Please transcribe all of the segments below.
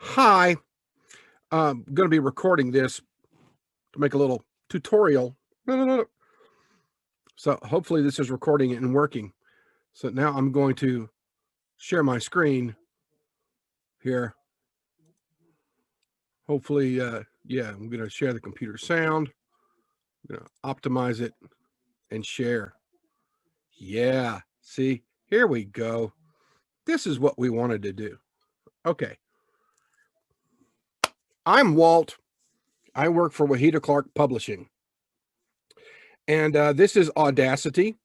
Hi, I'm going to be recording this to make a little tutorial. So hopefully this is recording and working. So now I'm going to share my screen here. Hopefully, yeah, I'm going to share the computer sound. I'm going to optimize it and share. Yeah, see, here we go. This is what we wanted to do. Okay. I'm Walt. I work for Wahida Clark Publishing. And this is Audacity.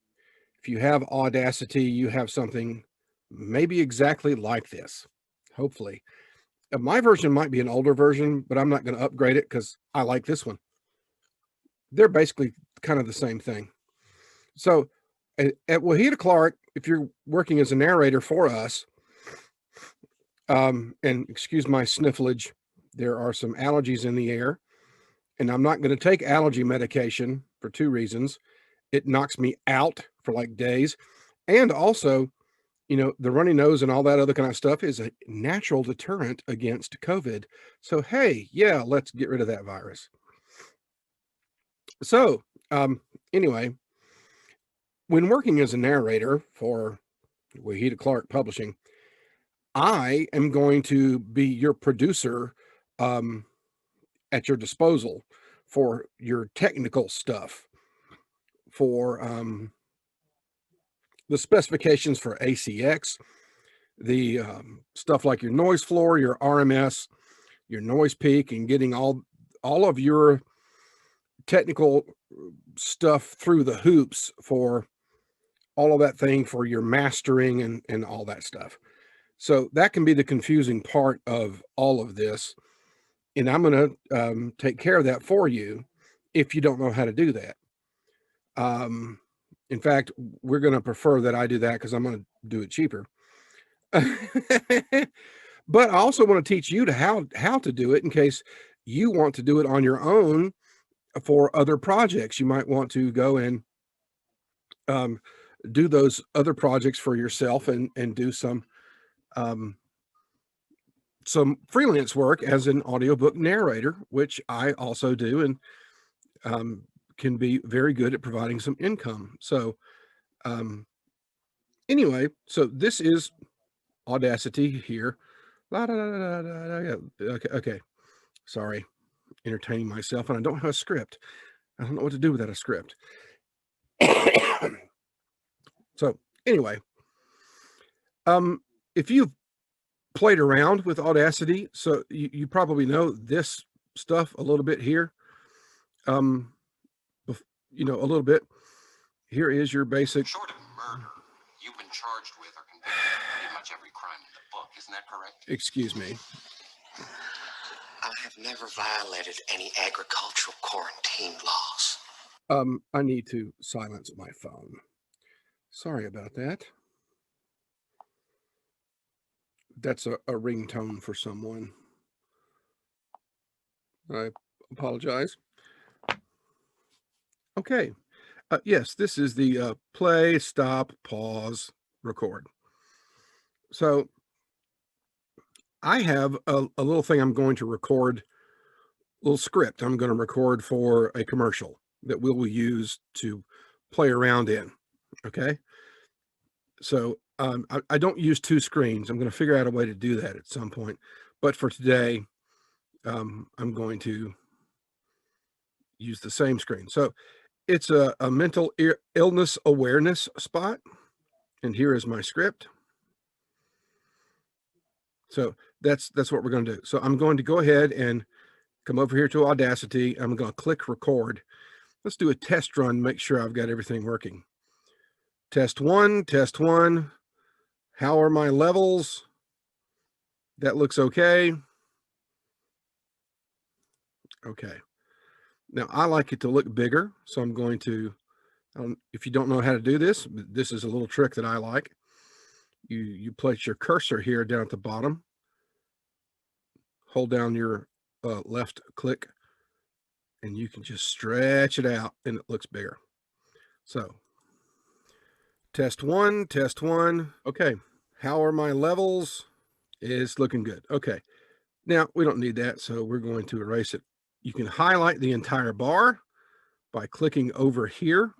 If you have Audacity, you have something maybe exactly like this, hopefully. My version might be an older version, but I'm not going to upgrade it because I like this one. They're basically kind of the same thing. So at Wahida Clark, if you're working as a narrator for us, and excuse my snifflage, there are some allergies in the air, and I'm not going to take allergy medication for two reasons. It knocks me out for like days, and also, the runny nose and all that other kind of stuff is a natural deterrent against COVID. So, hey, yeah, let's get rid of that virus. So, anyway, when working as a narrator for Wahida Clark Publishing, I am going to be your producer at your disposal for your technical stuff, for the specifications for ACX, the stuff like your noise floor, your RMS, your noise peak, and getting all of your technical stuff through the hoops for all of that thing for your mastering and all that stuff. So that can be the confusing part of all of this. And I'm going to take care of that for you if you don't know how to do that. In fact, we're going to prefer that I do that because I'm going to do it cheaper. But I also want to teach you how to do it in case you want to do it on your own for other projects. You might want to go and do those other projects for yourself and do some freelance work as an audiobook narrator, which I also do, and can be very good at providing some income. So anyway, so this is Audacity here. Okay. Sorry, entertaining myself, and I don't have a script. I don't know what to do without a script. So anyway, if you've played around with Audacity, so you probably know this stuff a little bit here. A little bit. Here is your basic. Short of murder, you've been charged with or convicted of pretty much every crime in the book. Isn't that correct? Excuse me. I have never violated any agricultural quarantine laws. I need to silence my phone. Sorry about that. That's a ringtone for someone. I apologize. Okay. Yes, this is the play, stop, pause, record. So I have a little thing I'm going to record, a little script I'm going to record for a commercial that we will use to play around in. Okay. So I don't use two screens. I'm going to figure out a way to do that at some point. But for today, I'm going to use the same screen. So it's a mental illness awareness spot. And here is my script. So that's what we're going to do. So I'm going to go ahead and come over here to Audacity. I'm going to click record. Let's do a test run, make sure I've got everything working. Test one, test one. How are my levels? That looks okay. Okay. Now I like it to look bigger, so I'm going to, if you don't know how to do this, this is a little trick that I like. You place your cursor here down at the bottom, hold down your left click, and you can just stretch it out and it looks bigger. So test one, test one. Okay. How are my levels? It's looking good. Okay. Now, we don't need that, so we're going to erase it. You can highlight the entire bar by clicking over here.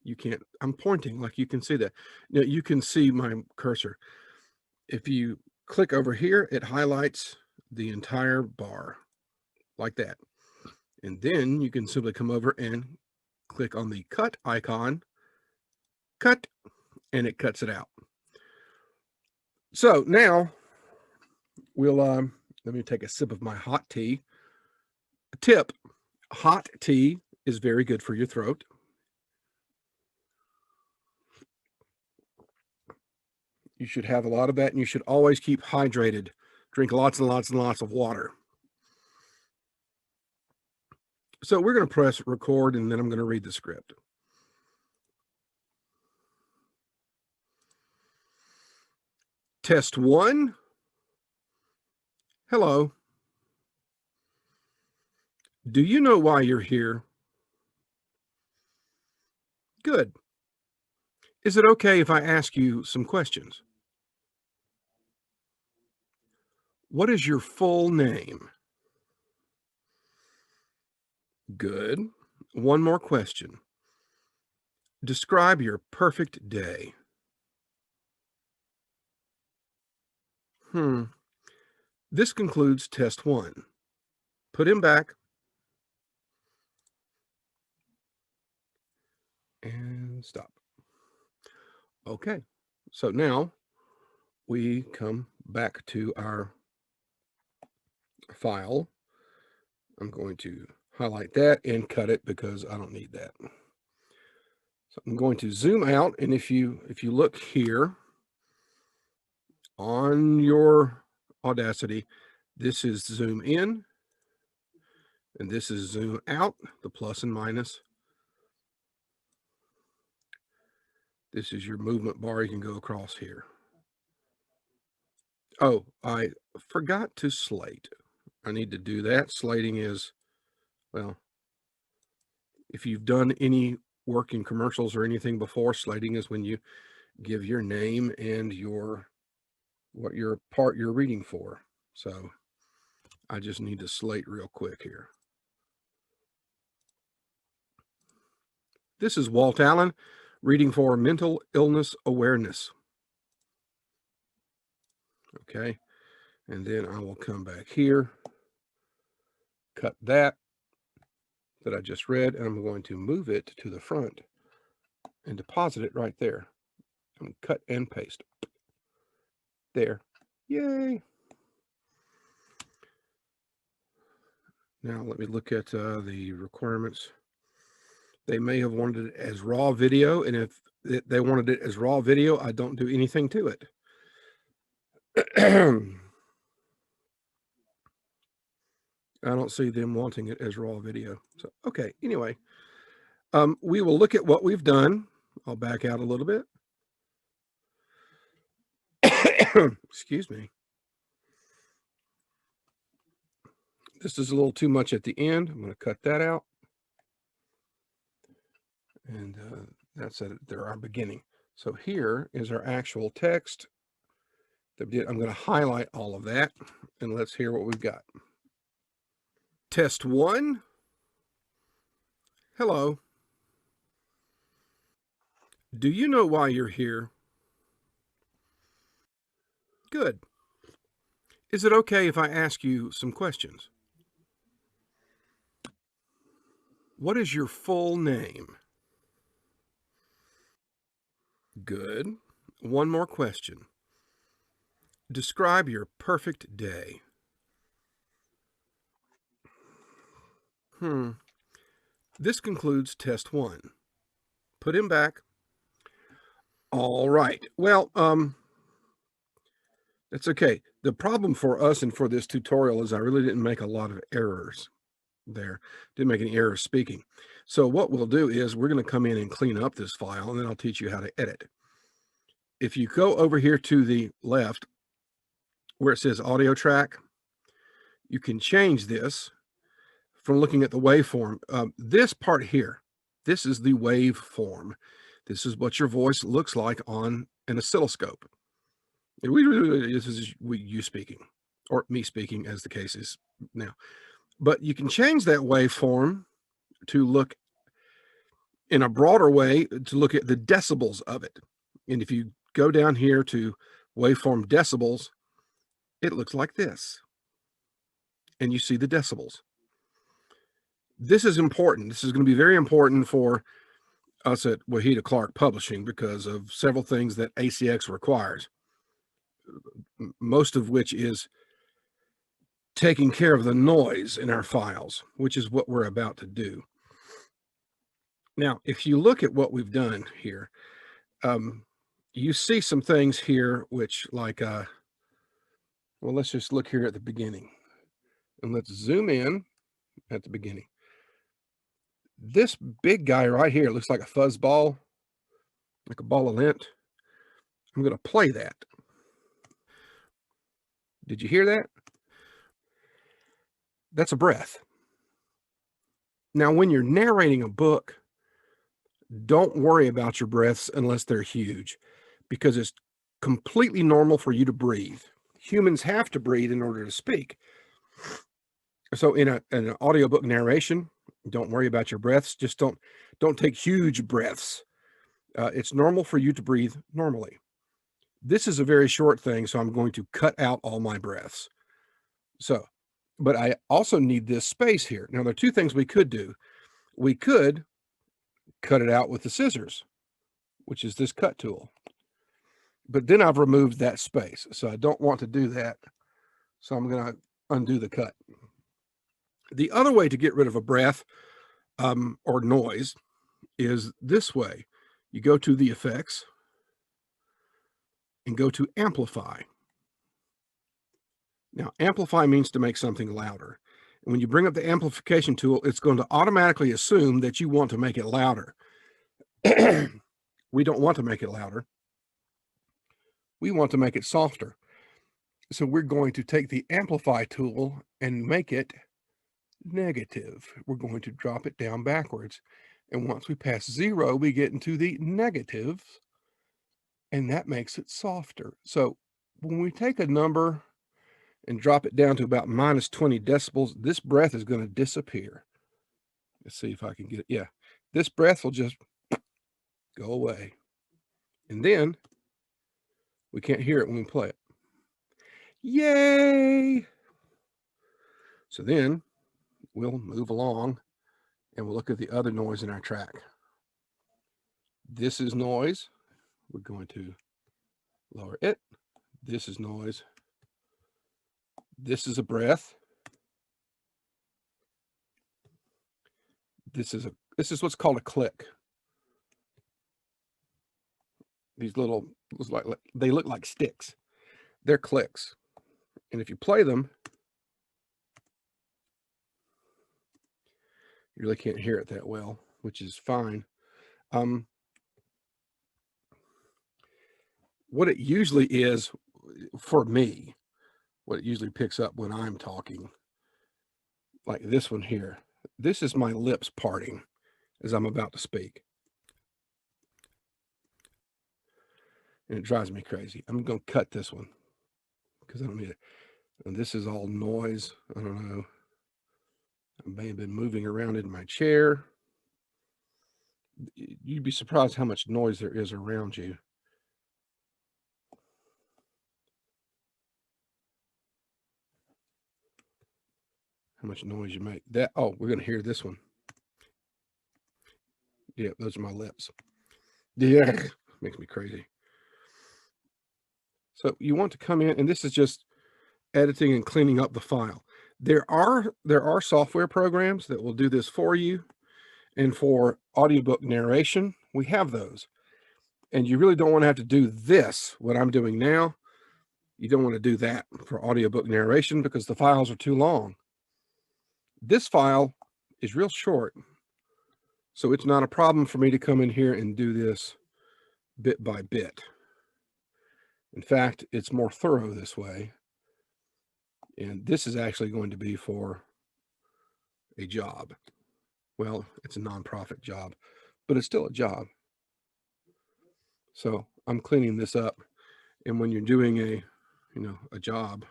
You can't, I'm pointing like you can see that. Now, you can see my cursor. If you click over here, it highlights the entire bar like that. And then you can simply come over and click on the cut icon, cut, and it cuts it out. So now we'll, let me take a sip of my hot tea. A tip, hot tea is very good for your throat. You should have a lot of that, and you should always keep hydrated. Drink lots and lots and lots of water. So we're going to press record, and then I'm going to read the script. Test 1. Hello. Do you know why you're here? Good. Is it okay if I ask you some questions? What is your full name? Good. One more question. Describe your perfect day. This concludes test 1. Put him back. And stop. Okay. So now we come back to our file. I'm going to highlight that and cut it because I don't need that. So I'm going to zoom out, and if you look here on your Audacity, this is zoom in and this is zoom out, the plus and minus. This is your movement bar. You can go across here. Oh, I forgot to slate. I need to do that. Slating is, well, if you've done any work in commercials or anything before, slating is when you give your name and what your part you're reading for. So I just need to slate real quick here. This is Walt Allen reading for mental illness awareness. Okay. And then I will come back here, cut that I just read, and I'm going to move it to the front and deposit it right there. And cut and paste. There. Yay. Now let me look at the requirements. They may have wanted it as raw video, and if they wanted it as raw video, I don't do anything to it. I don't see them wanting it as raw video. So, okay, anyway, we will look at what we've done. I'll back out a little bit. Excuse me. This is a little too much at the end. I'm going to cut that out. And that's at our beginning. So here is our actual text. I'm going to highlight all of that, and let's hear what we've got. Test 1. Hello. Do you know why you're here? Good. Is it okay if I ask you some questions? What is your full name? Good. One more question. Describe your perfect day. This concludes test 1. Put him back. All right. Well, that's okay. The problem for us and for this tutorial is I really didn't make a lot of errors there. Didn't make any errors speaking. So what we'll do is we're going to come in and clean up this file, and then I'll teach you how to edit. If you go over here to the left where it says audio track, you can change this from looking at the waveform. This part here, this is the waveform. This is what your voice looks like on an oscilloscope. This is you speaking. or me speaking as the case is now. But you can change that waveform to look in a broader way, to look at the decibels of it. And if you go down here to waveform decibels, it looks like this. And you see the decibels. This is important. This is going to be very important for us at Wahida Clark Publishing because of several things that ACX requires, most of which is taking care of the noise in our files, which is what we're about to do. Now, if you look at what we've done here, you see some things here which like, well, let's just look here at the beginning and let's zoom in at the beginning. This big guy right here looks like a fuzz ball, like a ball of lint. I'm going to play that. Did you hear that? That's a breath. Now, when you're narrating a book, don't worry about your breaths unless they're huge, because it's completely normal for you to breathe. Humans have to breathe in order to speak. So in an audiobook narration, don't worry about your breaths. Just don't take huge breaths. It's normal for you to breathe normally. This is a very short thing, so I'm going to cut out all my breaths. So, but I also need this space here. Now, there are two things we could do. We could cut it out with the scissors, which is this cut tool. But then I've removed that space, so I don't want to do that. So I'm going to undo the cut. The other way to get rid of a breath or noise is this way. You go to the effects and go to amplify. Now, amplify means to make something louder. And when you bring up the amplification tool, it's going to automatically assume that you want to make it louder. We don't want to make it louder. We want to make it softer. So we're going to take the amplify tool and make it negative. We're going to drop it down backwards. And once we pass 0, we get into the negative, and that makes it softer. So when we take a number and drop it down to about minus 20 decibels, this breath is going to disappear. Let's see if I can get it. Yeah, this breath will just go away. And then we can't hear it when we play it. Yay! So then we'll move along and we'll look at the other noise in our track. This is noise. We're going to lower it. This is noise. This is a breath. This is what's called a click. These little, they look like sticks. They're clicks. And if you play them, you really can't hear it that well, which is fine. What it usually is for me, what it usually picks up when I'm talking, like this one here, this is my lips parting as I'm about to speak. And it drives me crazy. I'm going to cut this one because I don't need it. And this is all noise. I don't know. I may have been moving around in my chair. You'd be surprised how much noise there is around you. How much noise you make. That, oh, we're going to hear this one. Yeah, those are my lips. Yeah, makes me crazy. So you want to come in, and this is just editing and cleaning up the file. There are software programs that will do this for you. And for audiobook narration, we have those. And you really don't want to have to do this, what I'm doing now. You don't want to do that for audiobook narration because the files are too long. This file is real short, so it's not a problem for me to come in here and do this bit by bit. In fact, it's more thorough this way. And this is actually going to be for a job. Well, it's a nonprofit job, but it's still a job. So I'm cleaning this up. And when you're doing a job,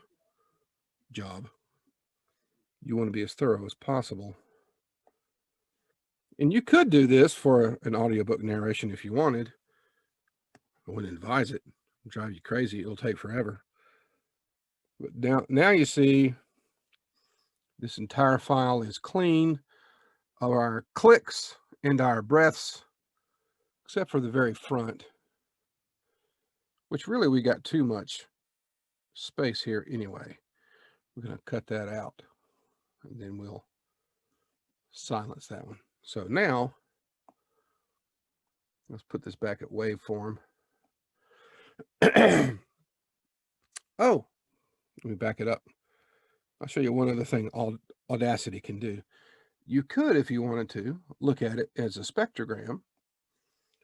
job. You want to be as thorough as possible. And you could do this for an audiobook narration if you wanted. I wouldn't advise it. It'll drive you crazy. It'll take forever. But now you see this entire file is clean of our clicks and our breaths, except for the very front, which really we got too much space here anyway. We're going to cut that out, and then we'll silence that one. So now, let's put this back at waveform. Oh, let me back it up. I'll show you one other thing Audacity can do. You could, if you wanted to, look at it as a spectrogram,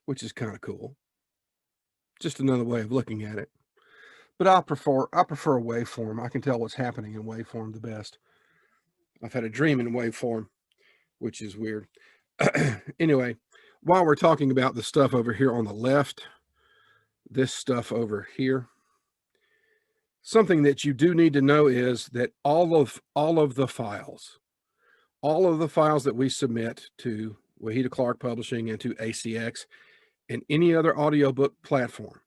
which is kind of cool. Just another way of looking at it. But I prefer a waveform. I can tell what's happening in waveform the best. I've had a dream in waveform, which is weird. Anyway, while we're talking about the stuff over here on the left, this stuff over here, something that you do need to know is that all of the files that we submit to Wahida Clark Publishing and to ACX and any other audiobook platform,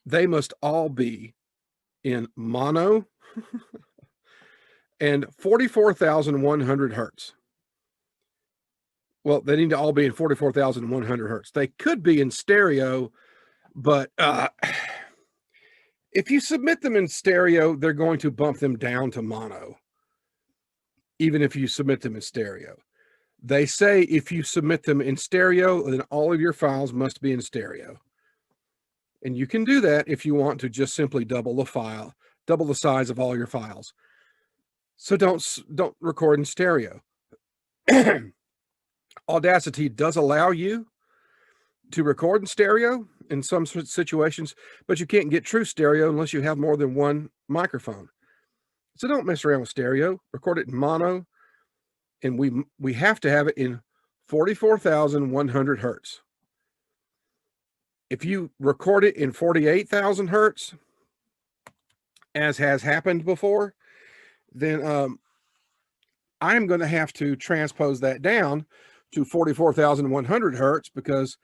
they must all be in mono and 44,100 hertz. Well, they need to all be in 44,100 hertz. They could be in stereo, but if you submit them in stereo, they're going to bump them down to mono, even if you submit them in stereo. They say if you submit them in stereo, then all of your files must be in stereo. And you can do that if you want to just simply double the size of all your files. So don't record in stereo. Audacity does allow you to record in stereo in some situations, but you can't get true stereo unless you have more than one microphone. So don't mess around with stereo. Record it in mono, and we have to have it in 44,100 hertz. If you record it in 48,000 hertz, as has happened before, then I'm going to have to transpose that down to 44,100 hertz because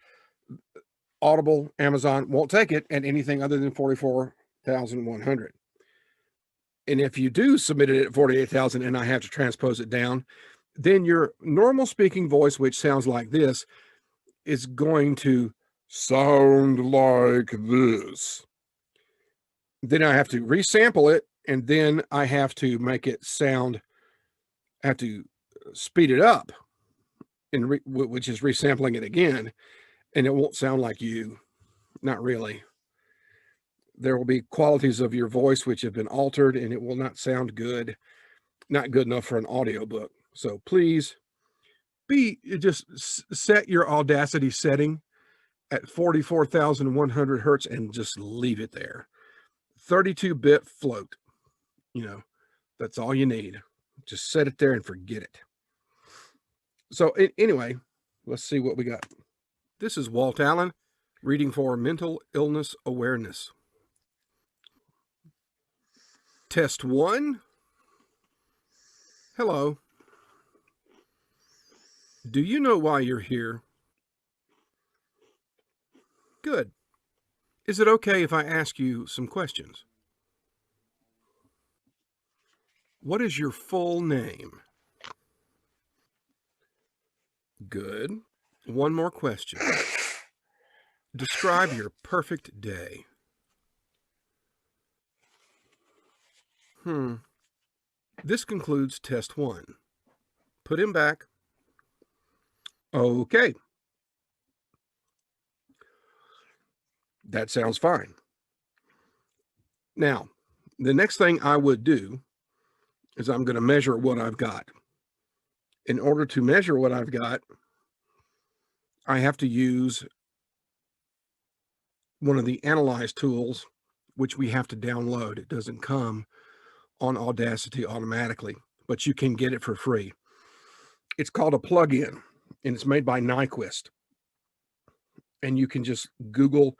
Audible, Amazon won't take it at anything other than 44,100. And if you do submit it at 48,000 and I have to transpose it down, then your normal speaking voice, which sounds like this, is going to sound like this. Then I have to resample it, and then I have to make it sound, I have to speed it up, which is resampling it again, and it won't sound like you. Not really. There will be qualities of your voice which have been altered, and it will not sound good, not good enough for an audiobook. So please just set your Audacity setting at 44,100 hertz and just leave it there. 32-bit float, that's all you need. Just set it there and forget it. So anyway, let's see what we got. This is Walt Allen reading for Mental Illness Awareness. Test 1. Hello. Do you know why you're here? Good. Is it okay if I ask you some questions? What is your full name? Good. One more question. Describe your perfect day. This concludes test 1. Put him back. Okay. That sounds fine. Now, the next thing I would do is I'm going to measure what I've got. In order to measure what I've got, I have to use one of the analyze tools, which we have to download. It doesn't come on Audacity automatically, but you can get it for free. It's called a plugin, and it's made by Nyquist. And you can just Google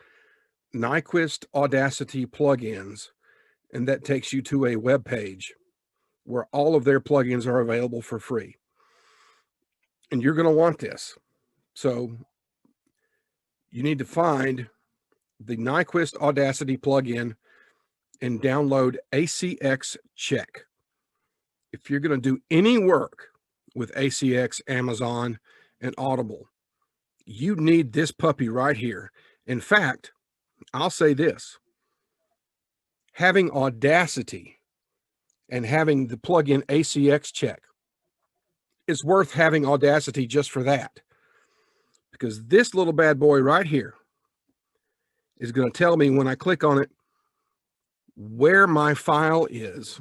Nyquist Audacity plugins, and that takes you to a web page where all of their plugins are available for free. And you're going to want this. So you need to find the Nyquist Audacity plugin and download ACX Check. If you're going to do any work with ACX, Amazon, and Audible, you need this puppy right here. In fact, I'll say this. Having Audacity and having the plugin ACX Check is worth having Audacity just for that. Because this little bad boy right here is going to tell me when I click on it where my file is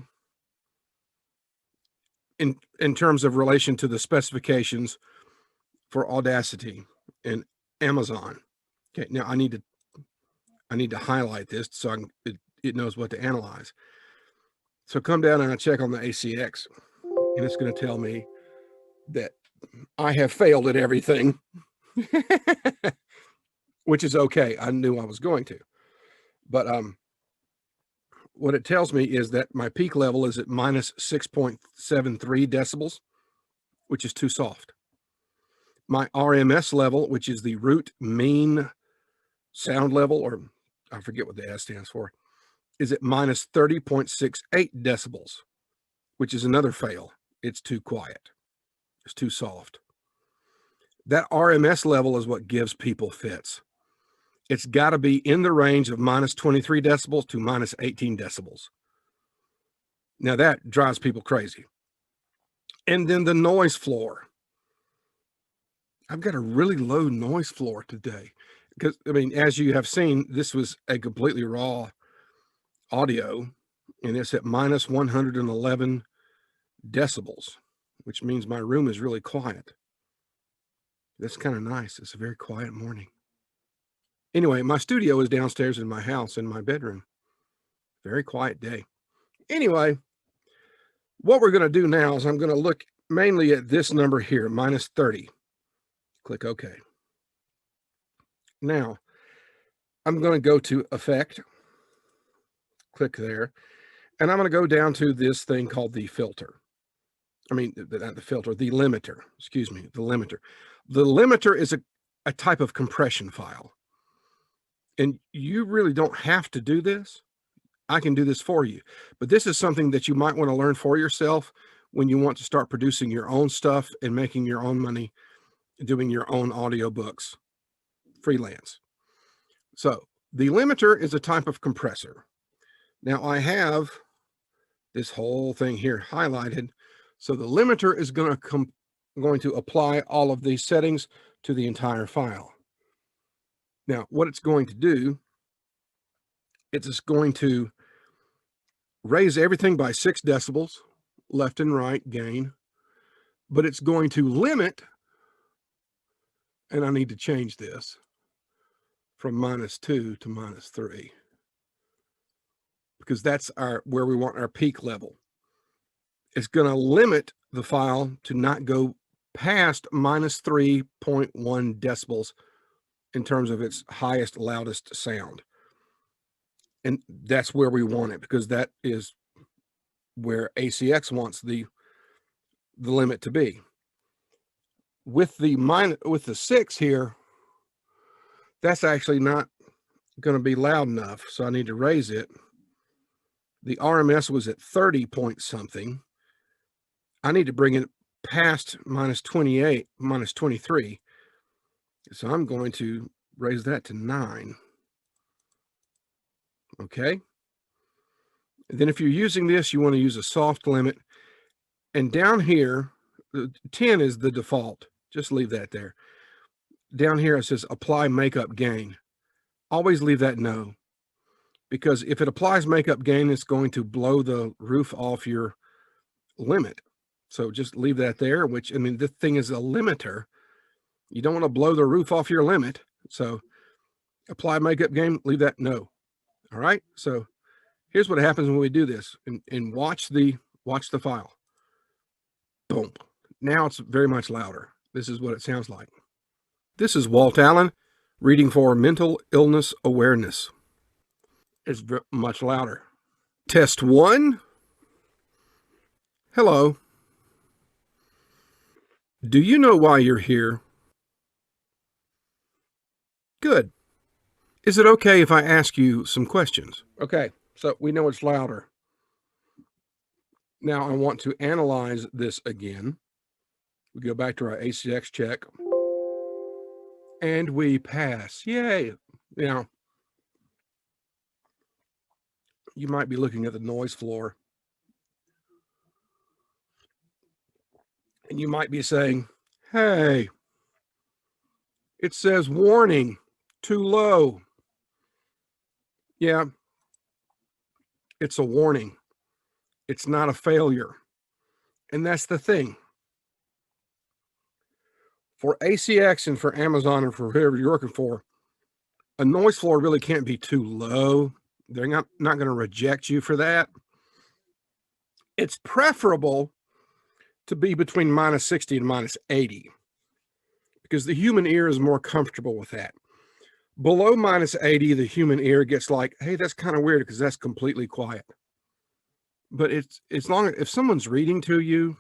in terms of relation to the specifications for Audacity and Amazon. Okay, now I need to highlight this so it knows what to analyze. So come down and I check on the ACX, and it's going to tell me that I have failed at everything, which is okay. I knew I was going to, but what it tells me is that my peak level is at minus 6.73 decibels, which is too soft. My RMS level, which is the root mean sound level, or I forget what the S stands for, is at minus 30.68 decibels, which is another fail. It's too quiet. It's too soft. That RMS level is what gives people fits. It's got to be in the range of minus 23 decibels to minus 18 decibels. Now that drives people crazy. And then the noise floor. I've got a really low noise floor today because, I mean, as you have seen, this was a completely raw audio, and it's at minus 111 decibels, which means my room is really quiet. That's kind of nice. It's a very quiet morning. Anyway, my studio is downstairs in my house, in my bedroom. Very quiet day. Anyway, what we're going to do now is I'm going to look mainly at this number here, minus 30. Click OK. Now, I'm going to go to Effect. Click there. And I'm going to go down to this thing called the filter. I mean, not the filter, the limiter. Excuse me, the limiter. The limiter is a type of compression file. And you really don't have to do this. I can do this for you. But this is something that you might want to learn for yourself when you want to start producing your own stuff and making your own money, doing your own audiobooks, freelance. So the limiter is a type of compressor. Now I have this whole thing here highlighted. So the limiter is going to apply all of these settings to the entire file. Now, what it's going to do, it's just going to raise everything by 6 decibels, left and right gain, but it's going to limit, and I need to change this from minus 2 to minus 3, because that's where we want our peak level. It's going to limit the file to not go past minus 3.1 decibels in terms of its highest, loudest sound. And that's where we want it, because that is where ACX wants the limit to be. With the 6 here, that's actually not going to be loud enough, so I need to raise it. The RMS was at 30 point something. I need to bring it past minus 28, minus 23. So I'm going to raise that to 9. Okay. And then if you're using this, you want to use a soft limit. And down here, 10 is the default. Just leave that there. Down here, it says apply makeup gain. Always leave that no. Because if it applies makeup gain, it's going to blow the roof off your limit. So just leave that there, which, I mean, this thing is a limiter. You don't want to blow the roof off your limit. So apply makeup gain, leave that no. All right. So here's what happens when we do this, and watch the file. Boom. Now it's very much louder. This is what it sounds like. This is Walt Allen reading for Mental Illness Awareness. It's much louder. Test 1. Hello. Do you know why you're here? Good. Is it okay if I ask you some questions? Okay, so we know it's louder. Now I want to analyze this again. We go back to our ACX check. And we pass. Yay. Now, you might be looking at the noise floor. And you might be saying, hey, it says warning, too low. Yeah, it's a warning. It's not a failure. And that's the thing. For ACX and for Amazon and for whoever you're working for, a noise floor really can't be too low. They're not going to reject you for that. It's preferable to be between minus 60 and minus 80 because the human ear is more comfortable with that. Below minus 80, the human ear gets like, hey, that's kind of weird because that's completely quiet. But it's long if someone's reading to you,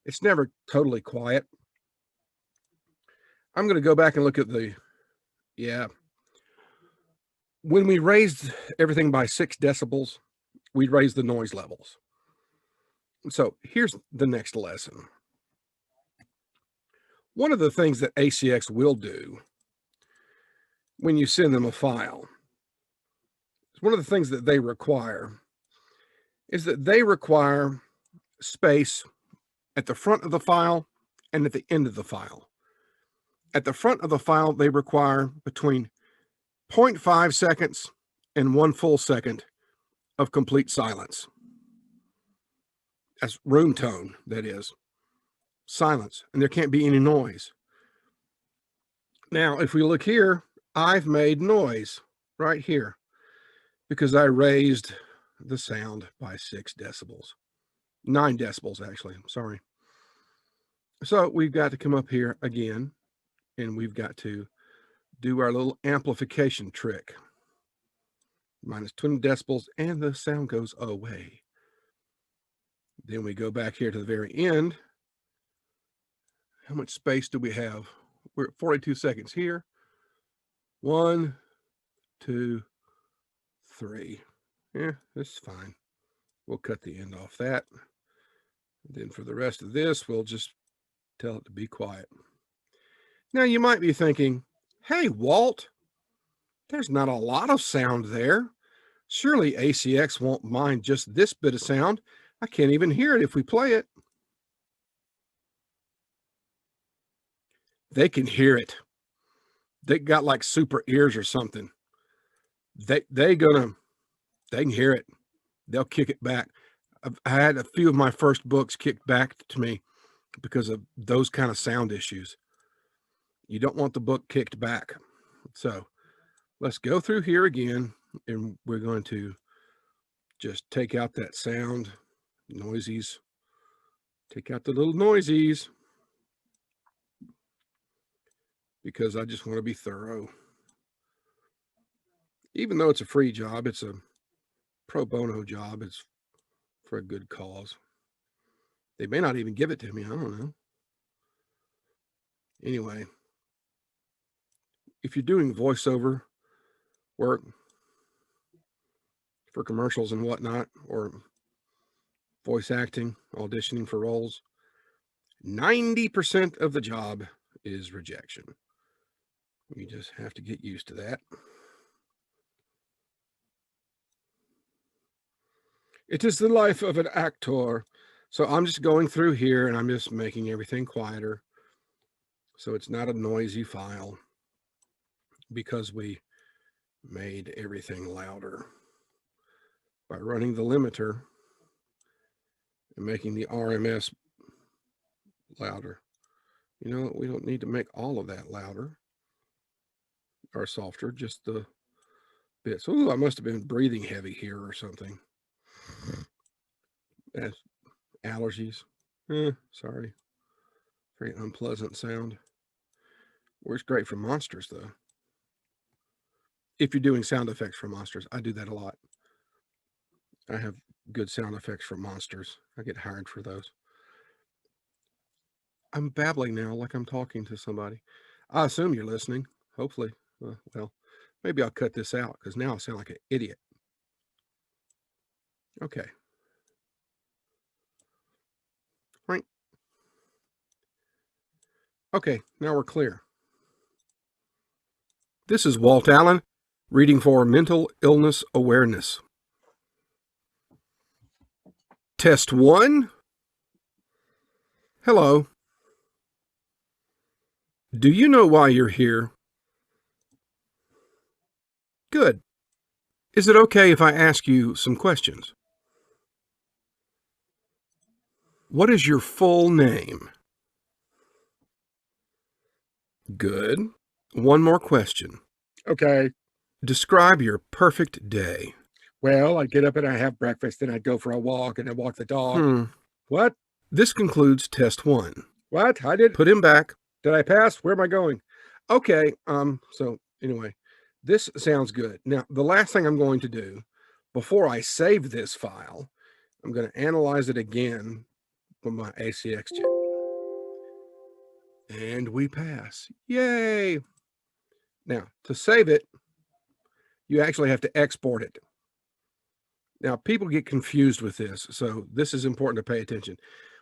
it's never totally quiet. I'm going to go back and look at when we raised everything by 6 decibels, we raised the noise levels. So here's the next lesson. One of the things that ACX will do when you send them a file, one of the things that they require is that they require space at the front of the file and at the end of the file. At the front of the file, they require between 0.5 seconds and 1 full second of complete silence. That's room tone, that is. Silence, and there can't be any noise. Now, if we look here, I've made noise right here because I raised the sound by 6 decibels. 9 decibels, actually. I'm sorry. So we've got to come up here again, and we've got to do our little amplification trick. Minus 20 decibels, and the sound goes away. Then we go back here to the very end. How much space do we have? We're at 42 seconds here. 1, 2, 3. Yeah, that's fine. We'll cut the end off that. Then for the rest of this, we'll just tell it to be quiet. Now you might be thinking, hey, Walt, there's not a lot of sound there. Surely ACX won't mind just this bit of sound. I can't even hear it if we play it. They can hear it. They got like super ears or something. They can hear it. They'll kick it back. I had a few of my first books kicked back to me because of those kind of sound issues. You don't want the book kicked back. So let's go through here again, and we're going to just take out that sound, noisies, take out the little noisies, because I just want to be thorough. Even though it's a free job, it's a pro bono job. It's for a good cause. They may not even give it to me. I don't know. Anyway, if you're doing voiceover work for commercials and whatnot, or voice acting, auditioning for roles, 90% of the job is rejection. You just have to get used to that. It is the life of an actor. So I'm just going through here and I'm just making everything quieter. So it's not a noisy file because we made everything louder by running the limiter and making the RMS louder. You know, we don't need to make all of that louder or softer, just the bits. Oh, I must have been breathing heavy here or something. That's allergies. Sorry. Very unpleasant sound. Works great for monsters, though. If you're doing sound effects for monsters, I do that a lot. I have good sound effects for monsters. I get hired for those. I'm babbling now like I'm talking to somebody. I assume you're listening. Hopefully. Well, maybe I'll cut this out because now I sound like an idiot. Okay. Right. Okay, now we're clear. This is Walt Allen, reading for Mental Illness Awareness. Test 1. Hello. Do you know why you're here? Good. Is it okay if I ask you some questions? What is your full name? Good. One more question. Okay. Describe your perfect day. Well, I'd get up and I'd have breakfast, then I'd go for a walk and I'd walk the dog. What? This concludes test 1. What? I did. Put him back. Did I pass? Where am I going? Okay. So anyway, this sounds good. Now, the last thing I'm going to do before I save this file, I'm going to analyze it again with my ACX chip. And we pass. Yay! Now, to save it, you actually have to export it. Now, people get confused with this, so this is important to pay attention.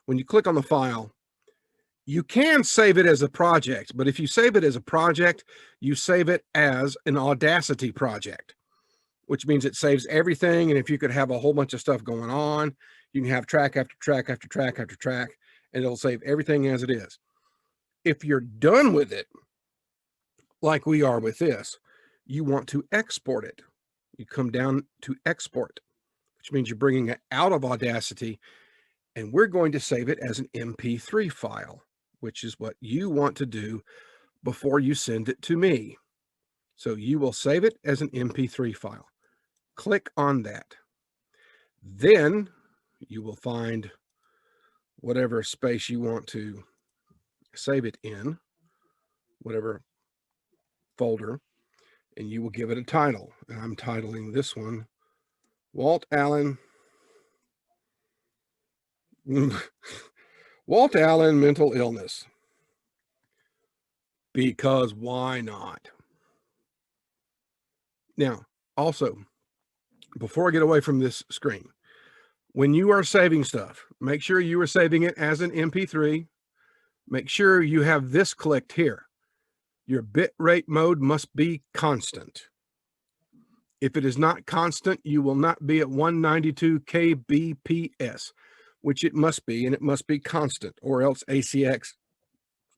When you click on the file, you can save it as a project, but if you save it as a project, you save it as an Audacity project, which means it saves everything. And if you could have a whole bunch of stuff going on, you can have track after track after track after track, and it'll save everything as it is. If you're done with it, like we are with this, you want to export it. You come down to export, which means you're bringing it out of Audacity, and we're going to save it as an MP3 file, which is what you want to do before you send it to me. So you will save it as an MP3 file. Click on that. Then you will find whatever space you want to save it in, whatever folder, and you will give it a title. And I'm titling this one Walt Allen Walt Allen Mental Illness, because why not? Now, also, before I get away from this screen, when you are saving stuff, make sure you are saving it as an MP3. Make sure you have this clicked here. Your bitrate mode must be constant. If it is not constant, you will not be at 192 kbps, which it must be, and it must be constant, or else ACX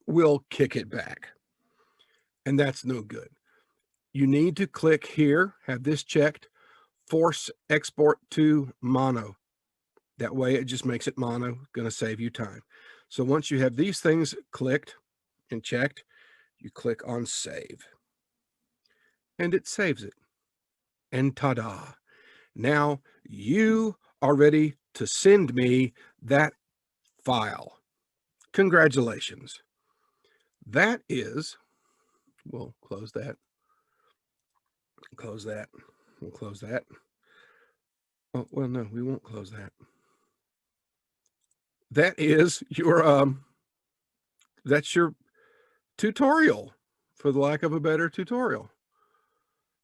will kick it back. And that's no good. You need to click here, have this checked, force export to mono. That way it just makes it mono, going to save you time. So once you have these things clicked and checked, you click on save. And it saves it. And ta-da! Now you are ready to send me that file. Congratulations. That is, we'll close that. Close that. We'll close that. Oh, well, no, we won't close that. That is your, that's your tutorial, for the lack of a better tutorial.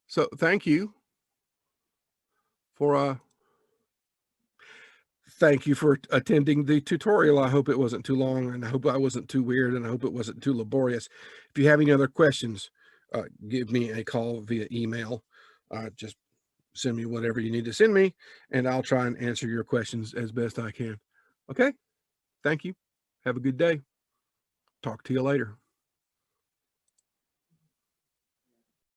So thank you for attending the tutorial. I hope it wasn't too long, and I hope I wasn't too weird, and I hope it wasn't too laborious. If you have any other questions, give me a call via email. Just send me whatever you need to send me, and I'll try and answer your questions as best I can. Okay? Thank you. Have a good day. Talk to you later.